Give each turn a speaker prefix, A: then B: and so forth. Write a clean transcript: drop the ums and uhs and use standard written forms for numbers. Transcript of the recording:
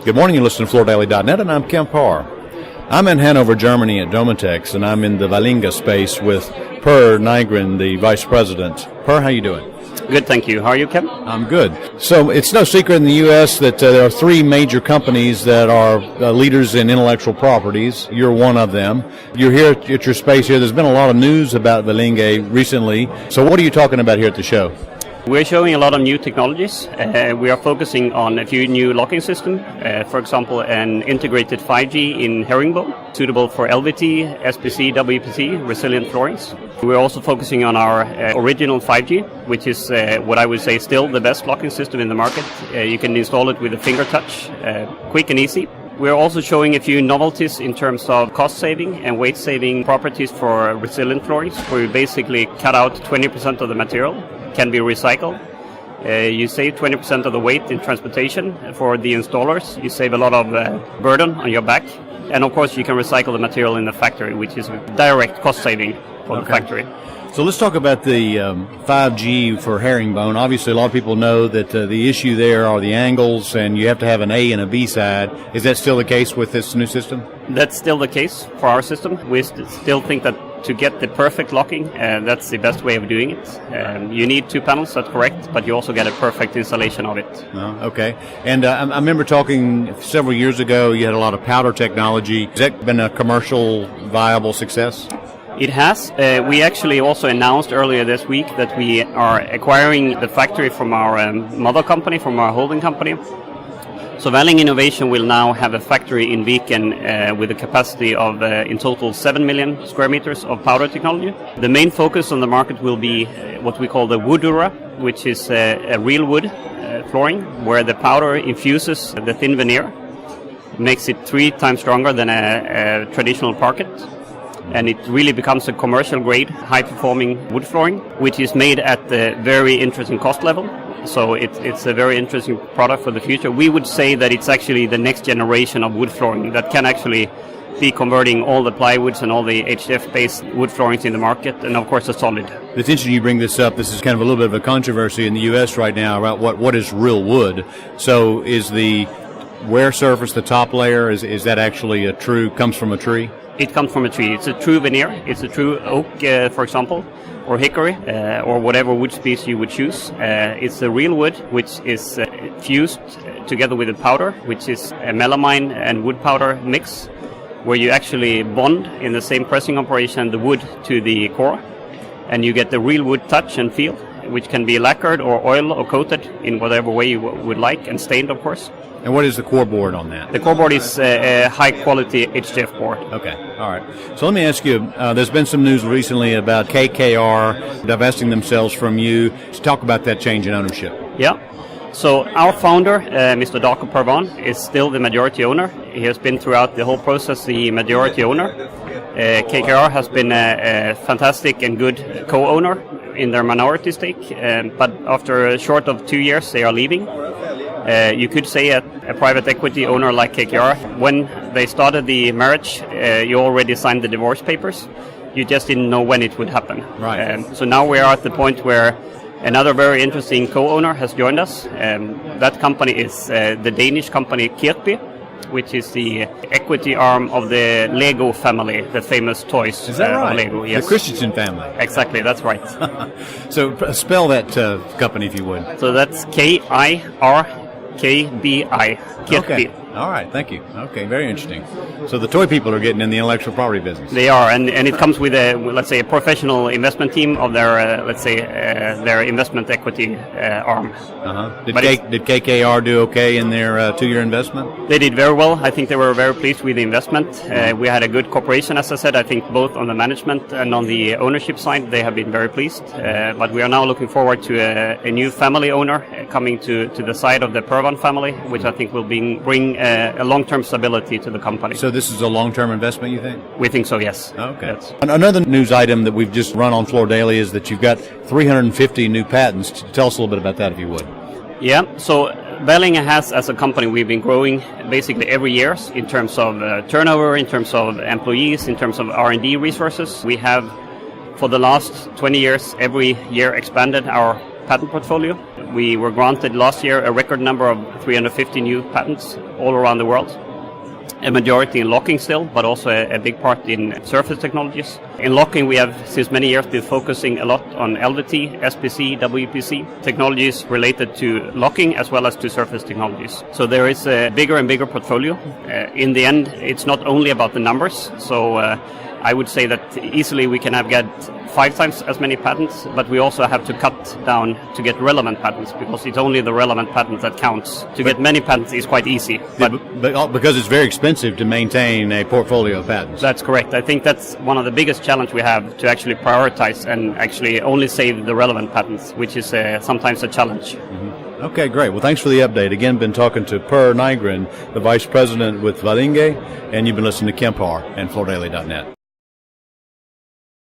A: Good morning, you're listening to FloorDaily.net, and I'm Kemp Harr. I'm in Hanover, Germany at Domotex, and I'm in the Välinge space with Per Nygren, the Vice President. Per, how you doing?
B: Good, thank you. How are you, Kemp?
A: I'm good. So it's no secret in the U.S. that there are three major companies that are leaders in intellectual properties. You're one of them. You're here at your space here. There's been a lot of news about Välinge recently. So what are you talking about here at the show?
B: We're showing a lot of new technologies. We are focusing on a few new locking systems. For example, an integrated 5G in herringbone, suitable for LVT, SPC, WPC, resilient floorings. We're also focusing on our original 5G, which is what I would say still the best locking system in the market. You can install it with a finger touch, quick and easy. We're also showing a few novelties in terms of cost saving and weight saving properties for resilient floorings, where you basically cut out 20% of the material. Can be recycled. You save 20% of the weight in transportation for the installers. You save a lot of burden on your back. And of course, you can recycle the material in the factory, which is a direct cost saving for the factory.
A: So let's talk about the 5G for herringbone. Obviously, a lot of people know that the issue there are the angles, and you have to have an A and a B side. Is that still the case with this new system?
B: That's still the case for our system. We still think that to get the perfect locking, that's the best way of doing it. You need two panels, that's correct, but you also get a perfect installation of it.
A: Oh, okay. And I remember talking several years ago, you had a lot of powder technology. Has that been a commercial viable success?
B: It has. We actually also announced earlier this week that we are acquiring the factory from our mother company, from our holding company. So Välinge Innovation will now have a factory in Viken with a capacity of in total 7 million square meters of powder technology. The main focus on the market will be what we call the Woodura, which is a real wood flooring where the powder infuses the thin veneer, makes it 3 times stronger than a traditional parquet. And it really becomes a commercial grade, high performing wood flooring, which is made at a very interesting cost level. So it's a very interesting product for the future. We would say that it's actually the next generation of wood flooring that can actually be converting all the plywoods and all the HDF-based wood floorings in the market, and of course a solid.
A: It's interesting you bring this up. This is kind of a little bit of a controversy in the U.S. right now about what is real wood. So is the wear surface, the top layer, is that actually comes from a tree?
B: It comes from a tree. It's a true veneer. It's a true oak, for example, or hickory, or whatever wood species you would choose. It's a real wood which is fused together with a powder, which is a melamine and wood powder mix, where you actually bond in the same pressing operation the wood to the core, and you get the real wood touch and feel, which can be lacquered or oil or coated in whatever way you would like, and stained, of course.
A: And what is the core board on that?
B: The core board is a high-quality HDF board.
A: Okay, all right. So let me ask you, there's been some news recently about KKR divesting themselves from you. Let's talk about that change in ownership.
B: Yeah. So our founder, Mr. Dr. Parvan, is still the majority owner. He has been throughout the whole process the majority owner. KKR has been a fantastic and good co-owner in their minority stake, but after a short of 2 years they are leaving. You could say a private equity owner like KKR, when they started the marriage, you already signed the divorce papers. You just didn't know when it would happen.
A: Right.
B: So now we are at the point where another very interesting co-owner has joined us. That company is the Danish company Kirkbi, which is the equity arm of the Lego family, the famous toys.
A: Is that right?
B: Of Lego, yes.
A: The Christensen family.
B: Exactly, that's right.
A: So spell that company if you would.
B: So that's KIRKBI. Kirkbi.
A: Okay. All right, thank you. Okay, very interesting. So the toy people are getting in the intellectual property business.
B: They are, and it comes with a professional investment team of their their investment equity arm.
A: Did KKR do okay in their 2-year investment?
B: They did very well. I think they were very pleased with the investment. We had a good cooperation, as I said. I think both on the management and on the ownership side, they have been very pleased. But we are now looking forward to a new family owner coming to the side of the Parvan family, which I think will bring a long-term stability to the company.
A: So this is a long-term investment, you think?
B: We think so, yes.
A: Okay. Yes. Another news item that we've just run on Floor Daily is that you've got 350 new patents. Tell us a little bit about that, if you would.
B: Yeah, so Välinge has, as a company, we've been growing basically every year in terms of turnover, in terms of employees, in terms of R&D resources. We have, for the last 20 years, every year expanded our patent portfolio. We were granted last year a record number of 350 new patents all around the world. A majority in locking still, but also a big part in surface technologies. In locking, we have since many years been focusing a lot on LVT, SPC, WPC, technologies related to locking as well as to surface technologies. So there is a bigger and bigger portfolio. In the end, it's not only about the numbers. So I would say that easily we can have get 5 times as many patents, but we also have to cut down to get relevant patents, because it's only the relevant patents that counts. To get many patents is quite easy.
A: But because it's very expensive to maintain a portfolio of patents.
B: That's correct. I think that's one of the biggest challenge we have, to actually prioritize and actually only save the relevant patents, which is sometimes a challenge.
A: Mm-hmm. Okay, great. Well, thanks for the update. Again, been talking to Per Nygren, the Vice President with Välinge, and you've been listening to Kemp Harr and FloorDaily.net.